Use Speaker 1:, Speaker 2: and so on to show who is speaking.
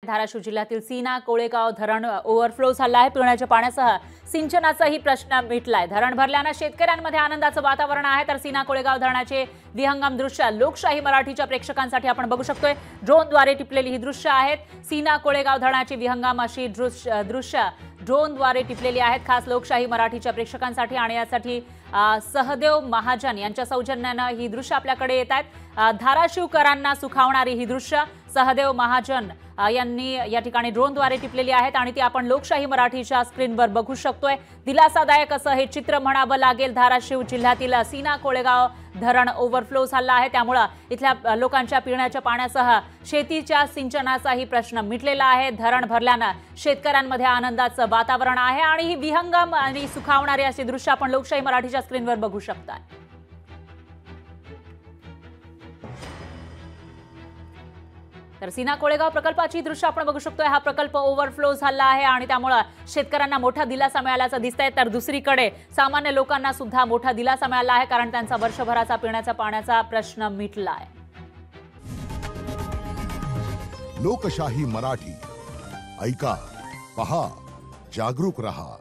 Speaker 1: धाराशिव जिल्ह्यातील सीना कोळेगाव धरण ओव्हरफ्लो झालं आहे। पिण्याच्या पाण्यासह सिंचनाचाही प्रश्न मिटलाय। धरण भरल्याने शेतकऱ्यांमध्ये आनंदाचं वातावरण आहे। तर सीना कोळेगाव धरणाचे विहंगम दृश्य लोकशाही मराठीच्या प्रेक्षकांसाठी आपण बघू शकतोय। ड्रोनद्वारे टिपलेली ही दृश्य आहेत। सीना कोळेगाव धरणाची विहंगम अशी दृश्य ड्रोनद्वारे टिपलेली आहेत, खास लोकशाही मराठीच्या प्रेक्षकांसाठी। आणि यासाठी सहदेव महाजन यांच्या सौजन्याने ही दृश्य आपल्याकडे येत आहेत। धाराशिवकरांना सुखावणारी ही दृश्य सहदेव महाजन यांनी या ठिकाणी ड्रोनद्वारे टिपलेली आहेत आणि ती आपण लोकशाही मराठीच्या स्क्रीनवर बघू शकतोय। दिलासादायक असं हे चित्र म्हणावं लागेल। धाराशिव जिल्ह्यातील सीना कोळेगाव धरण ओव्हरफ्लो झालं आहे, त्यामुळे इथल्या लोकांच्या पिण्याच्या पाण्यासह शेतीच्या सिंचनाचाही प्रश्न मिटलेला आहे। धरण भरल्याने शेतकऱ्यांमध्ये आनंदाचं वातावरण आहे आणि ही विहंगम आणि सुखावणारी अशी दृश्य आपण लोकशाही मराठीच्या स्क्रीनवर बघू शकता। तर सीना कोळेगाव प्रकल्पाची दृश्य आपण बघू शकतोय। हा प्रकल्प ओव्हरफ्लो झाला आहे आणि त्यामुळे शेतकऱ्यांना मोठा दिलासा मिळाल्याचं दिसतंय। तर दुसरीकडे सामान्य लोकांना सुद्धा मोठा दिलासा मिळाला आहे, कारण त्यांचा वर्षभराचा पिण्याच्या पाण्याचा प्रश्न मिटला आहे।
Speaker 2: लोकशाही मराठी ऐका, पहा, जागरूक रहा।